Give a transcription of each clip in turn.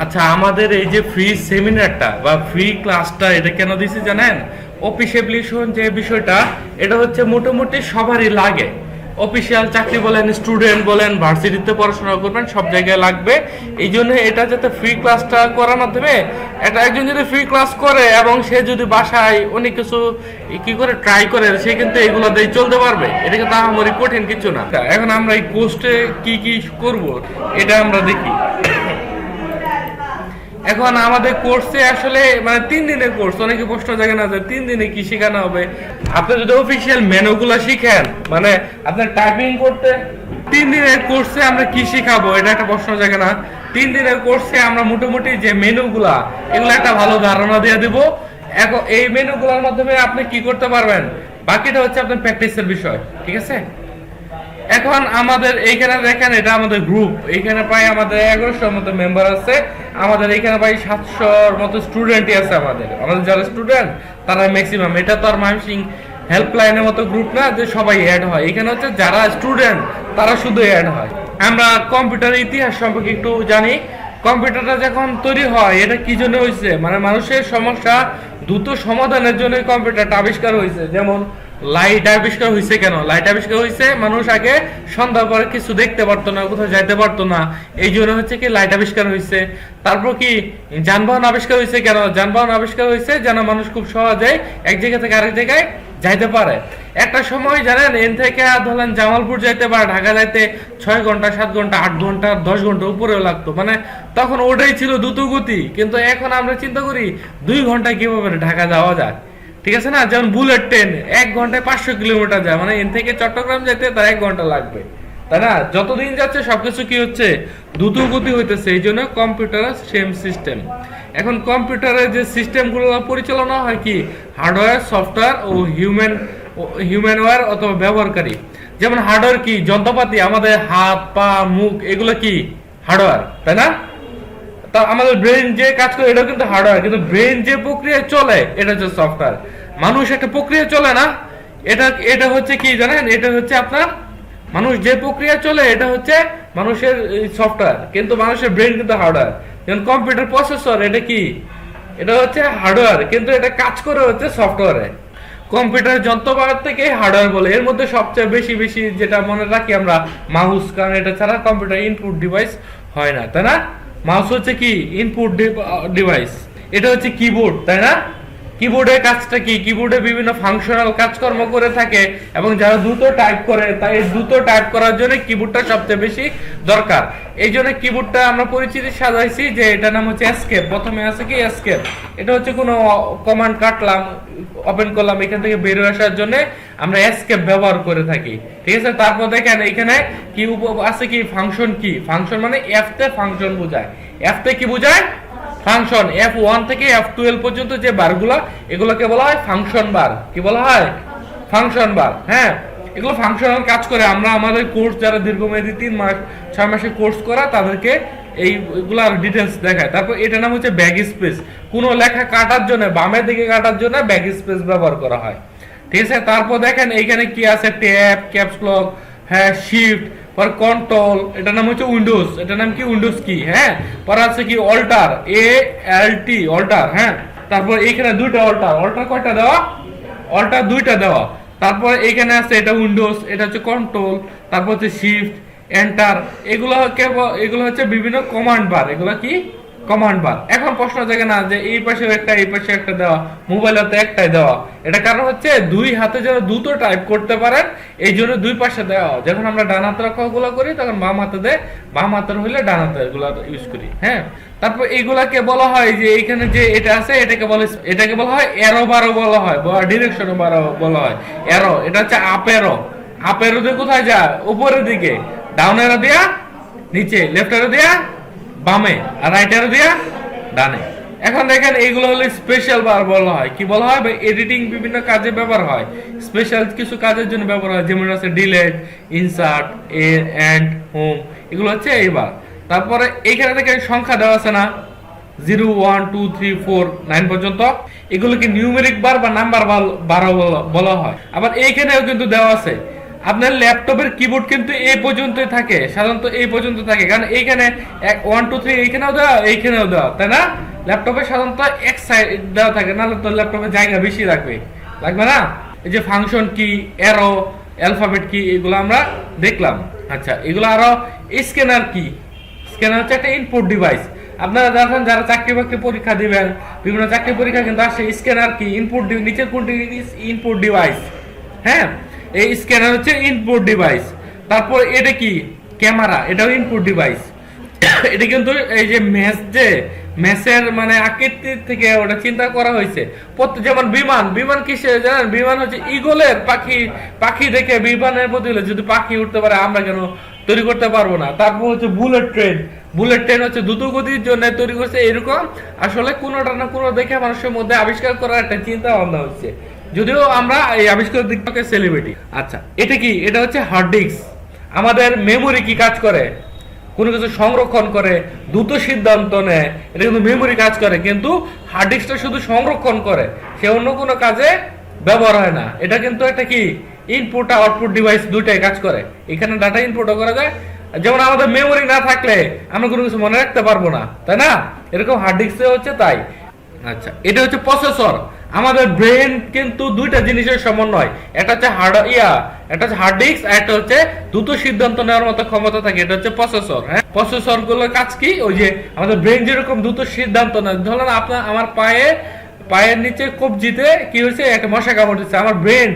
আচ্ছা, আমাদের এই যে ফ্রি সেমিনারটা বা ফ্রি ক্লাসটা এটা কেন দিছি জানেন? অফিস অ্যাপ্লিকেশন যে বিষয়টা, এটা হচ্ছে মোটামুটি সবারই লাগে। অফিসিয়াল চাকরি বলেন, স্টুডেন্ট বলেন, ভার্সিটিতে পড়াশোনা করবেন, সব জায়গায় লাগবে। এই জন্য এটা যাতে ফ্রি ক্লাসটা করার মাধ্যমে এটা একজন যদি ফ্রি ক্লাস করে এবং সে যদি বাসায় অনেক কিছু কি করে ট্রাই করে, সে কিন্তু এগুলো দিয়ে চলতে পারবে। এটা কিন্তু আমারই কঠিন কিছু না। এখন আমরা এই কোর্সে কি কি করব এটা আমরা দেখি। এখন আমাদের কোর্সে আসলে মানে 3 দিনের কোর্স। অনেকে প্রশ্ন জাগে না যে 3 দিনে কি শেখানো হবে। আপনি যদি অফিসিয়াল মেনুগুলো শিখেন, মানে আপনার টাইপিং করতে 3 দিনের কোর্সে আমরা কি শিখাবো, এটা একটা প্রশ্ন জাগে না। 3 দিনের কোর্সে আমরা মোটামুটি যে মেনুগুলা, এগুলো একটা ভালো ধারণা দিয়ে দেব। এখন এই মেনুগুলোর মাধ্যমে আপনি কি করতে পারবেন, বাকিটা হচ্ছে আপনার প্র্যাকটিসের বিষয়। ঠিক আছে? এখন আমাদের এইখানে দেখেন, এটা আমাদের গ্রুপ। এইখানে প্রায় আমাদের 1100-র মতো মেম্বার আছে। আমাদের এইখানে প্রায় 700-র মতো স্টুডেন্টই আছে। আমাদের যারা স্টুডেন্ট তারা ম্যাক্সিমাম। এটা তো আর ময়মনসিংহ হেল্পলাইনের মতো গ্রুপ না যে সবাই অ্যাড হয়। এখানে হচ্ছে যারা স্টুডেন্ট তারা শুধু অ্যাড হয়। আমরা কম্পিউটারের ইতিহাস সম্পর্কে একটু জানি। কম্পিউটারটা যখন তৈরি হয়, এটা কি জন্য হয়েছে, মানে মানুষের সমস্যা দ্রুত সমাধানের জন্য কম্পিউটারটা আবিষ্কার হয়েছে। যেমন লাইট আবিষ্কার হয়েছে কেন? লাইট আবিষ্কার হয়েছে, মানুষ আগে সন্ধ্যা পরে কিছু দেখতে পারতো না, কোথাও যাইতে পারতো না, এই জন্য হচ্ছে কি লাইট আবিষ্কার হয়েছে। তারপর কি যানবাহন আবিষ্কার হয়েছে কেন? যানবাহন আবিষ্কার হয়েছে যেন মানুষ খুব সহজে এক জায়গা থেকে আরেক জায়গায় যাইতে পারে। একটা সময় জানেন, এন থেকে ধরেন জামালপুর যাইতে বা ঢাকা যাইতে 6 ঘন্টা, 7 ঘন্টা, 8 ঘন্টা, 10 ঘন্টা উপরেও লাগতো। মানে তখন ওটাই ছিল দ্রুত গতি। কিন্তু এখন আমরা চিন্তা করি 2 ঘন্টা কিভাবে ঢাকা যাওয়া যায়। ঠিক আছে না? যেমন বুলেট ট্রেন 1 ঘন্টায় 500 কিলোমিটার যায়, মানে এন থেকে চট্টগ্রাম যেতে তার 1 ঘন্টা লাগবে, তাই না? যতদিন যাচ্ছে সবকিছু কি হচ্ছে, দ্রুত গতি হইতেছে। এই জন্য কম্পিউটারের সেম সিস্টেম। এখন কম্পিউটারের যে সিস্টেমগুলো পরিচালনা হয় কি, হার্ডওয়্যার, সফটওয়্যার ও হিউম্যানওয়্যার অথবা ব্যবহারকারী। যেমন হার্ডওয়্যার কি, যন্ত্রপাতি, আমাদের হাত, পা, মুখ, এগুলো কি হার্ডওয়্যার, তাই না? তা আমাদের ব্রেন যে কাজ করে এটাও কিন্তু হার্ডওয়্যার। কিন্তু ব্রেন যে প্রক্রিয়া চলে এটা হচ্ছে সফটওয়্যার। মানুষ একটা প্রক্রিয়া চলে না, এটা এটা হচ্ছে কি জানেন, এটা হচ্ছে আপনার মানুষ যে প্রক্রিয়া চলে এটা হচ্ছে মানুষের সফটওয়্যার। কিন্তু মানুষের ব্রেন কিন্তু হার্ডওয়্যার। যেমন কম্পিউটার প্রসেসর, এটা কি, এটা হচ্ছে হার্ডওয়্যার, কিন্তু এটা কাজ করে হচ্ছে সফটওয়্যারে। কম্পিউটার যন্ত্রপাতি থেকে হার্ডওয়্যার বলে। এর মধ্যে সবচেয়ে বেশি বেশি যেটা মনে রাখি আমরা, মাউস, কারণ এটা ছাড়া কম্পিউটার ইনপুট ডিভাইস হয় না, তাই না? মাউস হচ্ছে কি ইনপুট ডিভাইস। এটা হচ্ছে কিবোর্ড, তাই না? কিবোর্ডের কাজটা কি, কিবোর্ডে বিভিন্ন ফাংশনাল কাজকর্ম করে থাকে এবং যারা দ্রুত টাইপ করে, তাই দ্রুত টাইপ করার জন্য কিবোর্ডটা সবচেয়ে বেশি দরকার। এই জন্য কিবোর্ডটা আমরা পরিচিতি সাজাইছি যে এটার নাম হচ্ছে এসকেপ। প্রথমে আছে কি এসকেপ, এটা হচ্ছে কোনো কমান্ড কাটলাম, ওপেন করলাম, এখান থেকে বের হয়ে আসার জন্য আমরা এসকেপ ব্যবহার করে থাকি। ঠিক আছে? তারপর দেখেন এখানে কি আছে কি ফাংশন। কি ফাংশন মানে এফ তে ফাংশন বোঝায়। এফ তে কি বোঝায়? ফাংশন। F1 থেকে F12 পর্যন্ত যে বারগুলো, এগুলোকে বলা হয় ফাংশন বার। কি বলা হয়? ফাংশন বার। হ্যাঁ, এগুলো ফাংশনাল কাজ করে। আমরা আমাদের কোর্স যারা দীর্ঘমেয়াদী 3 মাস 6 মাসের কোর্স করা, তাদেরকে এইগুলার ডিটেলস দেখায়। তারপর এটার নাম হচ্ছে ব্যাক স্পেস। কোনো লেখা কাটার জন্য, বামের দিকে কাটার জন্য ব্যাক স্পেস ব্যবহার করা হয়। ঠিক আছে? তারপর দেখেন এইখানে কি আছে, ট্যাব, ক্যাপস লক, হ্যাঁ, শিফট, পর কন্ট্রোল, এটার নাম হচ্ছে উইন্ডোজ। এটার নাম কি? উইন্ডোজ কি। হ্যাঁ, পর আছে কি অল্টার, ALT, অল্টার। হ্যাঁ, তারপর এইখানে 2টা অল্টার। অল্টার কয়টা দেওয়া? অল্টার 2টা দেওয়া। তারপর এইখানে আছে এটা উইন্ডোজ, এটা হচ্ছে কন্ট্রোল, তারপর হচ্ছে শিফট, এন্টার। এগুলো হচ্ছে বিভিন্ন কমান্ড বার। এগুলো কি? কমান্ড বার। এখন প্রশ্ন জাগে না যে এই পাশে একটা, এই পাশে একটা দেওয়া, মোবাইলেতে একটাই দেওয়া। এটা কারণ হচ্ছে 2 হাতে যেন দ্রুত টাইপ করতে পারেন, এই জন্য 2 পাশে দেওয়া। যখন আমরা ডান হাতের অক্ষরগুলো করি তখন বাম হাতে দেয়, বাম হাতের হইলে ডান হাতে এগুলো ইউজ করি। হ্যাঁ, তারপর এইগুলাকে বলা হয় যে এইখানে যে এটা আছে এটাকে বলা হয় অ্যারো বারও বলা হয়, বা ডিরেকশন বারও বলা হয়। অ্যারো, এটা হচ্ছে আপ অ্যারো। আপ অ্যারো দিয়ে কোথায় যায়? উপরের দিকে। ডাউন অ্যারো দিয়া নিচে, লেফট অ্যারো দিয়া বামে, আর রাইট অ্যারো দিয়া ডানে। এখন দেখেন এইগুলো হলো স্পেশাল বার বলা হয়। কি বলা হয়? এডিটিং বিভিন্ন কাজে ব্যবহার হয়, স্পেশাল কিছু কাজের জন্য ব্যবহার হয়। যেমন আছে ডিলেট, ইনসার্ট, এন্ড, হোম, এগুলো হচ্ছে এই বার। তারপরে এইখানে দেখেন সংখ্যা দেওয়া আছে না, 0 1 2 3 4 9 পর্যন্ত। এগুলোকে নিউমেরিক বার বা নাম্বার বারও বলা হয়। আবার এইখানেও কিন্তু দেওয়া আছে আপনার ল্যাপটপের কিবোর্ড কিন্তু এই পর্যন্তই থাকে, সাধারণত এই পর্যন্ত থাকে, কারণ এইখানে 1 2 3 এইখানেও দেওয়া এইখানেও দেওয়া, তাই না? ল্যাপটপে সাধারণত এক সাইড দেওয়া থাকে, নাহলে তো ল্যাপটপে জায়গা বেশি লাগবে না? এই যে ফাংশন কি, অ্যারো, অ্যালফাবেট কি, এগুলো আমরা দেখলাম। আচ্ছা, এগুলো আরো স্ক্যানার কি, স্ক্যানার হচ্ছে একটা ইনপুট ডিভাইস। আপনারা যখন যারা চাকরি বাকরি পরীক্ষা দিবেন, বিভিন্ন চাকরি পরীক্ষা কিন্তু আসে স্ক্যানার কি, ইনপুট, নিচের কোনটি ইনপুট ডিভাইস। হ্যাঁ, এই স্ক্যানার হচ্ছে ইনপুট ডিভাইস। তারপর এটা কি, ক্যামেরা, এটাও ইনপুট ডিভাইস। এটা কিন্তু এই যে ম্যাচের মানে আকৃতি থেকে ওটা চিন্তা করা হয়েছে। যেমন বিমান কিসে জানেন? বিমান হচ্ছে ইগলের পাখি দেখে বিমানের বদলে যদি পাখি উঠতে পারে, আমরা কেন তৈরি করতে পারবো না? তারপর হচ্ছে বুলেট ট্রেন হচ্ছে দ্রুত গতির জন্য তৈরি করছে। এরকম আসলে কোনোটা না কোনো দেখে মানুষের মধ্যে আবিষ্কার করার একটা চিন্তা ভাবনা হচ্ছে, যদিও আমরা এই আবিষ্কার দিকটাকে সেলিব্রিটি। আচ্ছা, এটা কি? এটা হচ্ছে হার্ড ডিস্ক। আমাদের মেমোরি কি কাজ করে? কোনো কিছু সংরক্ষণ করে, দ্রুত সিদ্ধান্ত নেয়, এটা কিন্তু মেমোরি কাজ করে। কিন্তু হার্ড ডিস্কটা শুধু সংরক্ষণ করে, সে অন্য কোনো কাজে ব্যবহার হয় না। এটা কিন্তু একটা কি, ইনপুট আউটপুট ডিভাইস, দুইটাই কাজ করে। এখানে ডাটা ইনপুটও করা যায়। যেমন আমাদের মেমোরি না থাকলে আমরা কোনো কিছু মনে রাখতে পারবো না, তাই না? এরকম হার্ড ডিস্কে হচ্ছে তাই। আচ্ছা, এটা হচ্ছে প্রসেসর। আমাদের ব্রেন কিন্তু দুইটা জিনিসের সমন্বয়, একটা হচ্ছে হার্ড ডিস্ক, আর একটা হচ্ছে দ্রুত সিদ্ধান্ত নেওয়ার মতো ক্ষমতা থাকে, এটা হচ্ছে প্রসেসর। হ্যাঁ, প্রসেসর গুলোর কাজ কি? ওই যে আমাদের ব্রেন যেরকম দ্রুত সিদ্ধান্ত নেয়, ধরুন আমার পায়ের নিচে কবজিতে কি হয়েছে, একটা মশা কামড় দিচ্ছে, আমার ব্রেন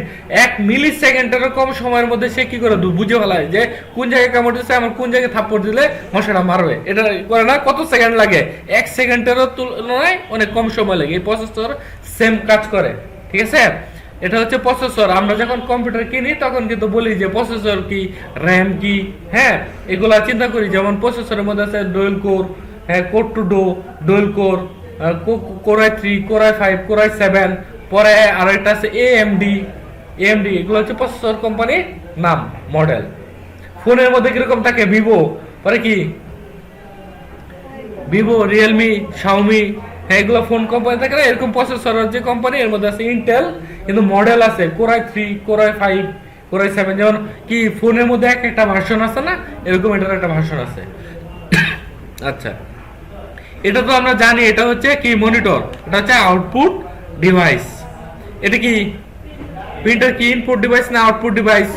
1 মিলি সেকেন্ডের কম সময়ের মধ্যে সে কি করে বুঝে ফেলায় যে কোন জায়গায় কামড় দিচ্ছে, আমার কোন জায়গায় থাপ্পড় দিলে মশাটা মারবে। এটা করে না, কত সেকেন্ড লাগে? 1 সেকেন্ডেরও তুলনায় অনেক কম সময় লাগে। এই প্রসেসর সেম কাজ করে, ঠিক আছে? এটা হচ্ছে প্রসেসর। আমরা যখন কম্পিউটার কিনি তখন কিন্তু বলি যে প্রসেসর কি, র্যাম কি, হ্যাঁ, এগুলা চিন্তা করি। যেমন প্রসেসরের মধ্যে আছে ডুয়েল কোর, হ্যাঁ, core two dual core, core i3, core i5, core i7, পরে আর একটা আছে AMD। এগুলো হচ্ছে প্রসেসর কোম্পানির নাম, মডেল। ফোনের মধ্যে কিরকম থাকে? পরে কি ভিভো, রিয়েলমি, শাওমি, হ্যাঁ, এগুলো ফোন কোম্পানি থাকে না? এরকম প্রসেসর যে কোম্পানি, এর মধ্যে আছে ইন্টেল, কিন্তু মডেল আছে core i3, core i5, core i7। যেমন কি ফোনের মধ্যে একটা ভার্সন আছে না, এরকম এটার একটা ভার্সন আছে। আচ্ছা, এটা তো আমরা জানি, এটা হচ্ছে কি, মনিটর। এটা হচ্ছে আউটপুট ডিভাইস। এটা কি, প্রিন্টার কি ইনপুট ডিভাইস না আউটপুট ডিভাইস?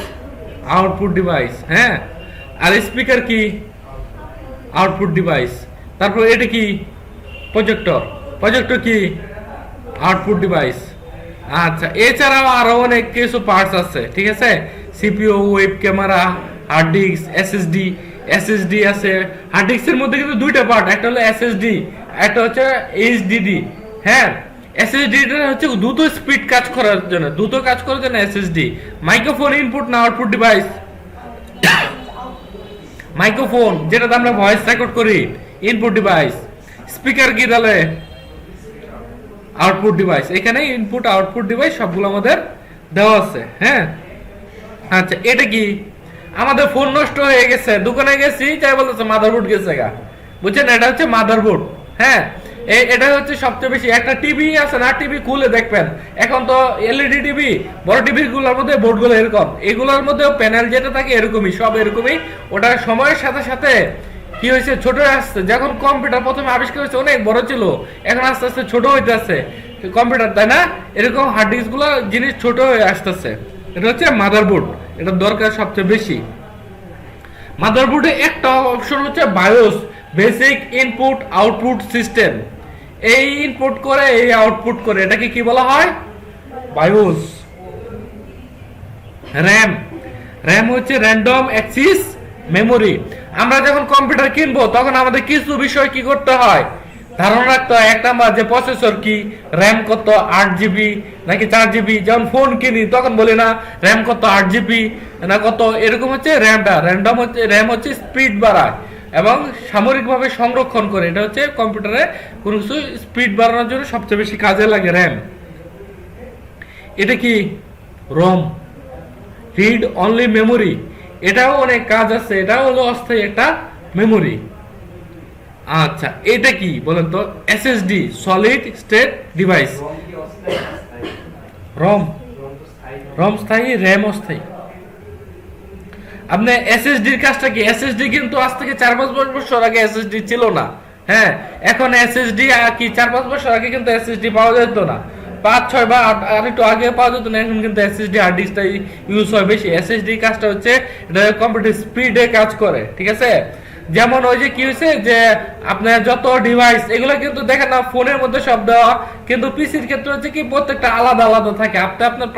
Output device. হ্যাঁ, আর স্পিকার কি, আউটপুট ডিভাইস। তারপর এটা কি, প্রজেক্টর কি, আউটপুট ডিভাইস। আচ্ছা, এছাড়াও আরো অনেক কিছু পার্টস আছে, ঠিক আছে? CPU, web camera, hard disk, SSD আছে। হার্ড ডিস্কের মধ্যে কিন্তু দুইটা পার্ট, একটা হলো এসএসডি, একটা হচ্ছে এইচডিডি। হ্যাঁ, এসএসডি হচ্ছে দ্রুত স্পিড কাজ করার জন্য এসএসডি। মাইক্রোফোন ইনপুট না আউটপুট ডিভাইস? মাইক্রোফোন, যেটাতে আমরা ভয়েস রেকর্ড করি, ইনপুট ডিভাইস। স্পিকার কি তাহলে? Output device. এখানে ইনপুট আউটপুট ডিভাইস সবগুলো আমাদের দেওয়া আছে। হ্যাঁ, আচ্ছা, এটা কি? আমাদের ফোন নষ্ট হয়ে গেছে, দোকানে গেছি, চাই বলতেছে মাদারবোর্ড গেছে গা, বুঝছেন? এটা হচ্ছে মাদারবোর্ড। হ্যাঁ, এটা হচ্ছে সবচেয়ে বেশি। একটা টিভি আছে না, টিভি খুলে দেখবেন, এখন তো এলইডি টিভি, বড় টিভি গুলোর মধ্যে বোর্ড গুলো এরকম, এগুলোর মধ্যে প্যানেল যেটা থাকে এরকমই, সব এরকমই। ওটা সময়ের সাথে সাথে কি হয়েছে, ছোট হয়ে আসছে। যখন কম্পিউটার প্রথমে আবিষ্কার হয়েছে অনেক বড় ছিল, এখন আস্তে আস্তে ছোট হইতে আসছে কম্পিউটার, তাই না? এরকম হার্ড ডিস্ক গুলো জিনিস ছোট হয়ে আসতেছে। এটা হচ্ছে মাদারবোর্ড, এটা দরকার সবচেয়ে বেশি। মাদারবোর্ডে একটা অপশন হচ্ছে bias, basic input output system. এই ইনপুট করে, এই আউটপুট করে, এটাকে কি বলা হয়? বায়োস। র্যাম হচ্ছে র্যান্ডম অ্যাক্সেস মেমোরি। আমরা যখন কম্পিউটার কিনবো তখন আমাদের কিছু বিষয় কি করতে হয়, ধারণা রাখতে হয়। এক নাম্বার যে প্রসেসর কি, র্যাম কত, 8GB নাকি 4GB। যখন ফোন কিনি তখন বলি না র্যাম কত, 8GB না কত, এরকম হচ্ছে র্যাম হচ্ছে স্পিড বাড়ায় এবং সামরিকভাবে সংরক্ষণ করে। এটা হচ্ছে কম্পিউটারে কোনো কিছু স্পিড বাড়ানোর জন্য সবচেয়ে বেশি কাজে লাগে র্যাম। এটা কি, রম, রিড অনলি মেমোরি। এটাও অনেক কাজ আছে, এটাও হলো অস্থায়ী একটা মেমোরি। আচ্ছা, এটা কি বলেন তো? SSD, solid state device. ROM স্থায়ী, র্যাম অস্থায়ী। আপনি এসএসডির কাজটা কি, এসএসডি কিন্তু আজ থেকে 4-5 বছর আগে এসএসডি ছিল না। হ্যাঁ, এখন এসএসডি কি 4-5 বছর আগে কিন্তু এসএসডি পাওয়া যেত না, 5-6 বা আর একটু আগে পাওয়া যেত না। এখন কিন্তু এসএসডি হার্ড ডিস্কটা ইউজ হয় বেশি। এসএসডি কাজটা হচ্ছে এটা কম্পিউটার স্পিডে কাজ করে, ঠিক আছে। যেমন ওই যে কি হয়েছে যে আপনার যত ডিভাইস এগুলো কিন্তু দেখেন না ফোনের মধ্যে সব দেওয়া, কিন্তু পিসির ক্ষেত্রে হচ্ছে কি প্রত্যেকটা আলাদা আলাদা থাকে। আপনার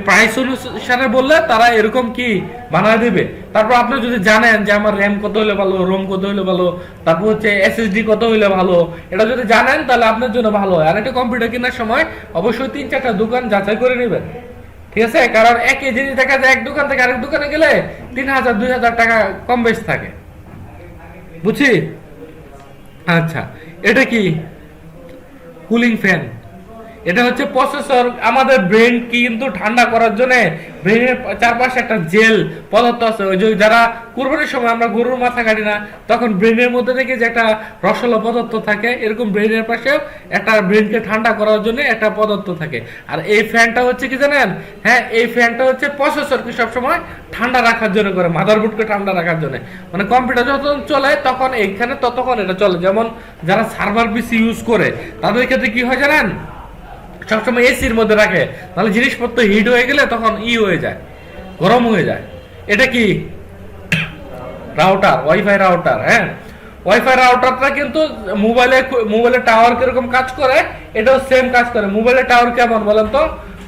প্রাইস অনুসারে বললে তারা এরকম কি বানায় দিবে। তারপর আপনি যদি জানেন যে আমার র্যাম কত হলে ভালো, রোম কত হলে ভালো, তারপর হচ্ছে এসএসডি কত হলে ভালো, এটা যদি জানেন তাহলে আপনার জন্য ভালো হয়। আর একটা কম্পিউটার কেনার সময় অবশ্যই 3-4টা দোকান যাচাই করে নেবেন, ঠিক আছে। কারণ একই জিনিস দেখা যায় এক দোকান থেকে আরেক দোকানে গেলে 3000-2000 টাকা কম বেশি থাকে, বুঝছি। আচ্ছা, এটা কি কুলিং ফ্যান, এটা হচ্ছে প্রসেসর। আমাদের ব্রেন কিন্তু ঠান্ডা করার জন্য ব্রেনের চারপাশে একটা জেল পদার্থ আছে। ওই যে যারা কুরবানির সময় আমরা গরুর মাথা কাটি না, তখন ব্রেনের মধ্যে থেকে যে একটা রসালো পদার্থ থাকে, এরকম ব্রেনের পাশেও একটা ব্রেনকে ঠান্ডা করার জন্য একটা পদার্থ থাকে। আর এই ফ্যানটা হচ্ছে কি জানেন, হ্যাঁ, এই ফ্যানটা হচ্ছে প্রসেসরকে সবসময় ঠান্ডা রাখার জন্য করে, মাদারবোর্ডকে ঠান্ডা রাখার জন্য। মানে কম্পিউটার যখন চলে তখন এইখানে ততক্ষণ এটা চলে। যেমন যারা সার্ভার পিসি ইউজ করে তাদের ক্ষেত্রে কি হয় জানেন, সবসময় এসির মধ্যে রাখে, তাহলে জিনিসপত্র হিট হয়ে গেলে তখন হয়ে যায়, গরম হয়ে যায়। এটা কি রাউটার, ওয়াইফাই রাউটার। হ্যাঁ, ওয়াইফাই রাউটারটা কিন্তু মোবাইলের টাওয়ার কিরকম কাজ করে, এটাও সেম কাজ করে। মোবাইলের টাওয়ার কেমন বলেন তো?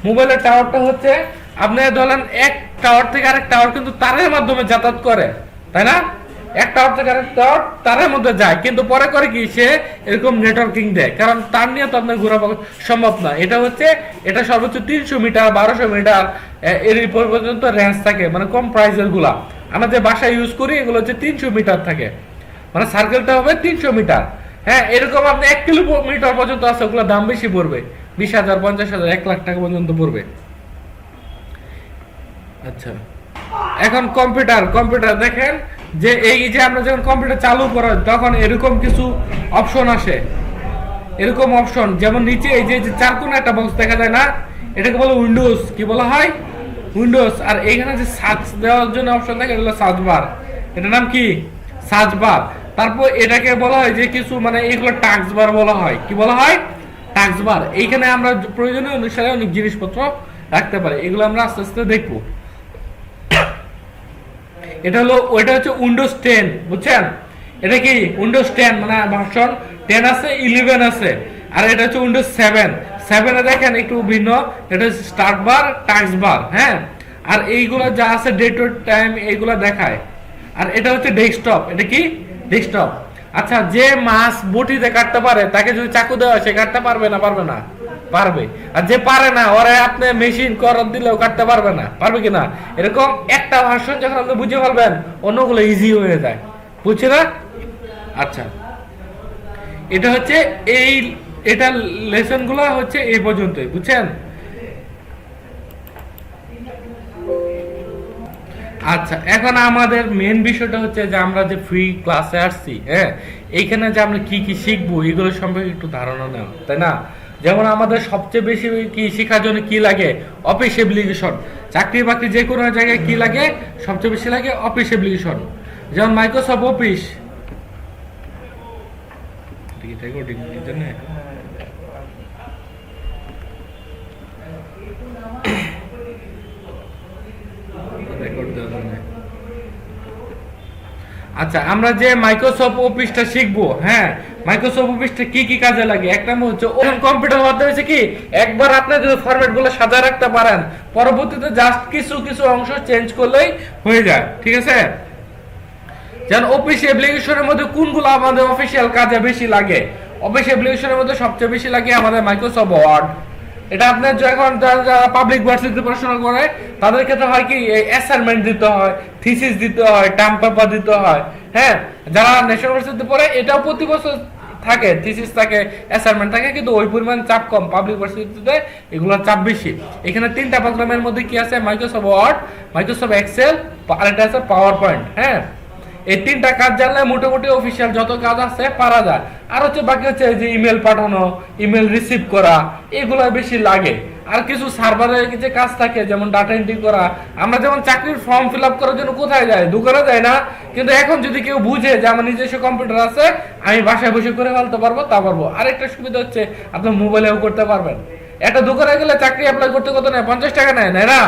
মোবাইলের টাওয়ারটা হচ্ছে আপনি ধরেন এক টাওয়ার থেকে আরেক টাওয়ার কিন্তু তারের মাধ্যমে যাতায়াত করে, তাই না? এক টাওয়ার থেকে আরেক টাওয়ার তারের মধ্যে যায়, কিন্তু পরে করে কি সে এরকম নেটওয়ার্কিং দেয়, কারণ তার নিয়ে তো আপনার ঘোরা সম্ভব না। এটা সর্বোচ্চ 300 মিটার 1200 মিটার এর পর্যন্ত রেঞ্জ থাকে, মানে কম প্রাইসের গুলা। আমরা যে বাসায় ইউজ করি এগুলো হচ্ছে 300 মিটার থাকে, মানে সার্কেলটা হবে 300 মিটার। হ্যাঁ, এরকম আপনি 1 কিলোমিটার পর্যন্ত আছে, ওগুলো দাম বেশি পড়বে, 20,000 50,000 1 লাখ টাকা পর্যন্ত পড়বে। আচ্ছা, এখন কম্পিউটার দেখেন যে এই যে আমরা যখন কম্পিউটার চালু করি তখন এরকম কিছু অপশন আসে, এরকম অপশন। যেমন নিচে এই যে চার কোণে একটা বক্স দেখা যায় না, এটাকে বলে উইন্ডোজ। কি বলা হয়? উইন্ডোজ। আর এইখানে যে সার্চ দেওয়ার জন্য অপশন থাকে এটা হলো সার্চ বার, এটার নাম কি? Search bar. তারপর এটাকে বলা হয় যে কিছু, মানে এগুলো টাস্ক বার বলা হয়। কি বলা হয়? টাস্ক বার। এইখানে আমরা প্রয়োজনীয় অনুসারে অনেক জিনিসপত্র রাখতে পারি, এগুলো আমরা আস্তে আস্তে দেখবো। ওইটা হচ্ছে উইন্ডোজ 10, বুঝছেন? এটা কি উইন্ডোজ 10, মানে ভার্সন 10 আছে, 11 আছে। আর এটা হচ্ছে উইন্ডোজ 7 এ দেখেন একটু ভিন্ন, এটা হচ্ছে স্টার্ট বার, টাস্ক বার। হ্যাঁ, আর এইগুলো যা আছে ডেট ও টাইম এইগুলো দেখায়। আর এটা হচ্ছে ডেস্কটপ। এটা কি? ডেস্কটপ। আচ্ছা, যে মাছ বটিতে কাটতে পারে তাকে যদি চাকু দেওয়া হয় সে কাটতে পারবে না? পারবে। আর যে পারে না ওরে আপনি মেশিন করার দিলেও কাটতে পারবে না, পারবে কিনা? এরকম একটা ভার্সন যখন আপনি বুঝে ফেলবেন অন্যগুলো ইজি হয়ে যায়, বুঝছে না? আচ্ছা, এটা হচ্ছে এটা লেসন গুলো হচ্ছে এই পর্যন্তই, বুঝছেন? আচ্ছা, এখন আমাদের মেন বিষয়টা হচ্ছে যে আমরা যে ফ্রি ক্লাসে আসছি, হ্যাঁ, এইখানে যে আমরা কি কি শিখবো এগুলো সম্পর্কে একটু ধারণা নেওয়া, তাই না? যেমন আমাদের সবচেয়ে বেশি কি শেখার জন্য কি লাগে? Office application. চাকরি বাকরি যে কোনো জায়গায় কি লাগে? সবচেয়ে বেশি লাগে অফিস অ্যাপ্লিকেশন। যেমন মাইক্রোসফট অফিস। আচ্ছা, আমরা যে মাইক্রোসফট অফিসটা শিখবো, হ্যাঁ, মাইক্রোসফট অফিসটা কি কি কাজে লাগে? এক নম্বর হচ্ছে কম্পিউটার মধ্যে হচ্ছে কি একবার আপনি যদি ফরম্যাট গুলো সাজা রাখতে পারেন, পরবর্তীতে জাস্ট কিছু অংশ চেঞ্জ করলেই হয়ে যায়, ঠিক আছে? যেমন অফিস অ্যাপ্লিকেশনের মধ্যে কোনগুলো আমাদের অফিসিয়াল কাজে বেশি লাগে? অফিস অ্যাপ্লিকেশনের মধ্যে সবচেয়ে বেশি লাগে আমাদের মাইক্রোসফট ওয়ার্ড। এটা আপনার যখন যারা পাবলিক ভার্সিটিতে পড়াশোনা করে তাদের ক্ষেত্রে হয় কি অ্যাসাইনমেন্ট দিতে হয়, থিসিস দিতে হয়, টার্ম পেপার দিতে হয়। হ্যাঁ, যারা ন্যাশনাল ভার্সিটিতে পড়ে এটাও প্রতি বছর থাকে, থিসিস থাকে, অ্যাসাইনমেন্ট থাকে, কিন্তু ওই পরিমাণ চাপ কম। পাবলিক ভার্সিটিতে এগুলোর চাপ বেশি। এখানে 3টা প্রোগ্রামের মধ্যে কি আছে? মাইক্রোসফট ওয়ার্ড, মাইক্রোসফট এক্সেল, আর এটা আছে পাওয়ার পয়েন্ট। হ্যাঁ, এই 3টা কাজ জানলে মোটামুটি অফিসিয়াল যত কাজ আছে পারা যায়। আর হচ্ছে বাকি হচ্ছে যে ইমেল পাঠানো, ইমেল রিসিভ করা, এগুলো বেশি লাগে। আর কিছু সার্ভারের কিছু কাজ থাকে, যেমন ডাটা এন্ট্রি করা। আমরা যেমন চাকরির ফর্ম ফিল আপ করার জন্য কোথায় যাই, দোকানে যাই না? কিন্তু এখন যদি কেউ বুঝে যে আমার নিজস্ব কম্পিউটার আছে, আমি বাসায় বসে করে ফেলতে পারবো, তা পারবো। আরেকটা সুবিধা হচ্ছে আপনি মোবাইলেও করতে পারবেন। একটা দোকানে গেলে চাকরি অ্যাপ্লাই করতে কত নেয়, 50 টাকা নেয়, না?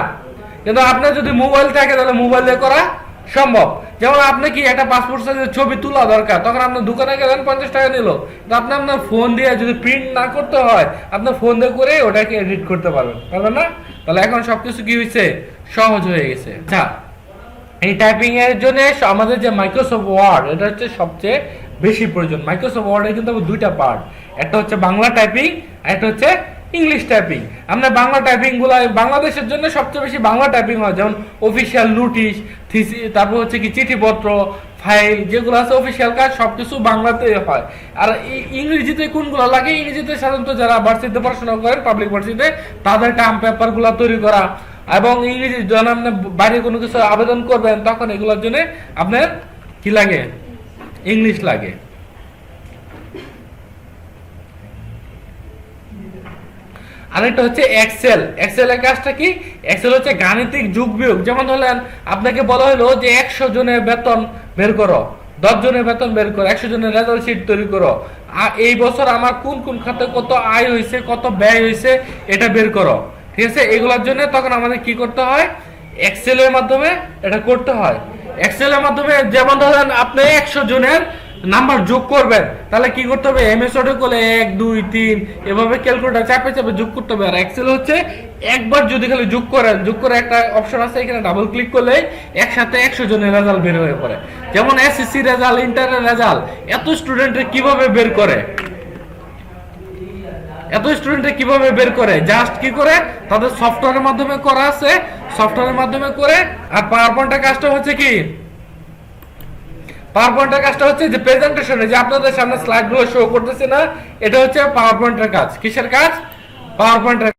কিন্তু আপনার যদি মোবাইল থাকে তাহলে মোবাইল দিয়ে করা সম্ভব। যেমন আপনি কি একটা পাসপোর্ট সাইজের ছবি তোলা দরকার, তখন আপনি দোকানে গেলেন, 50 টাকা নিল। তো আপনি আপনার ফোন দিয়ে যদি প্রিন্ট না করতে হয়, আপনার ফোন দিয়ে করে ওটাকে এডিট করতে পারবেন না? তাহলে এখন সবকিছু কি হয়েছে, সহজ হয়ে গেছে। আচ্ছা, এই টাইপিং এর জন্য আমাদের যে মাইক্রোসফট ওয়ার্ড, এটা হচ্ছে সবচেয়ে বেশি প্রয়োজন। মাইক্রোসফট ওয়ার্ডে কিন্তু দুইটা পার্ট, একটা হচ্ছে বাংলা টাইপিং, আর একটা হচ্ছে ইংলিশ টাইপিং। আমরা বাংলা টাইপিং গুলো বাংলাদেশের জন্য সবচেয়ে বেশি বাংলা টাইপিং হয়, যেমন অফিসিয়াল নোটিশ, তারপর হচ্ছে কি চিঠিপত্র, ফাইল, যেগুলো আছে অফিসিয়াল কাজ সবকিছু বাংলাতে হয়। আর ইংরেজিতে কোনগুলো লাগে, ইংরেজিতে সাধারণত যারা ভার্সিটিতে পড়াশোনা করেন, পাবলিক ভার্সিটিতে, তাদের টার্ম পেপার গুলা তৈরি করা। এবং ইংরেজি যখন আপনি বাইরে কোনো কিছু আবেদন করবেন, তখন এগুলোর জন্য আপনার কি লাগে, ইংলিশ লাগে। আরেকটা হচ্ছে এক্সেল। এক্সেলের কাজটা কি? এক্সেল হচ্ছে গাণিতিক যোগ বিয়োগ। যেমন ধরলেন আপনাকে বলা হলো যে 100 জনের বেতন বের করো, 10 জনের বেতন বের করো, 100 জনের রেজাল্ট শিট তৈরি করো, এই বছর আমার কোন কোন খাতে কত আয় হয়েছে, কত ব্যয় হয়েছে, এটা বের করো। ঠিক আছে, এগুলোর জন্য তখন আমাদের কি করতে হয়, এক্সেলের মাধ্যমে এটা করতে হয়। এক্সেলের মাধ্যমে যেমন ধরেন আপনি 100 জনের নাম্বার যোগ করবেন, তাহলে কি করতে হবে, এমএস ওয়ার্ডে করলে 1 2 3 এভাবে ক্যালকুলেটর চাপে চাপে যোগ করতে হবে। আর এক্সেল হচ্ছে একবার যদি খালি যোগ করেন, যোগ করে একটা অপশন আছে, এখানে ডাবল ক্লিক করলে একসাথে 100 জনের রেজাল্ট বের হয়ে পড়ে। যেমন এসএসসি রেজাল্ট, ইন্টারের রেজাল্ট, এত স্টুডেন্টের কিভাবে বের করে, জাস্ট কি করে, তাদের সফটওয়্যারের মাধ্যমে করা আছে, সফটওয়্যারের মাধ্যমে করে। আর পাওয়ার পয়েন্টের কাজটা হচ্ছে কি, পাওয়ার পয়েন্টের কাজটা হচ্ছে যে প্রেজেন্টেশনে যে আপনাদের সামনে স্লাইডগুলো শো করতেছে না, এটা হচ্ছে পাওয়ার পয়েন্টের কাজ। কিসের কাজ? পাওয়ার পয়েন্টের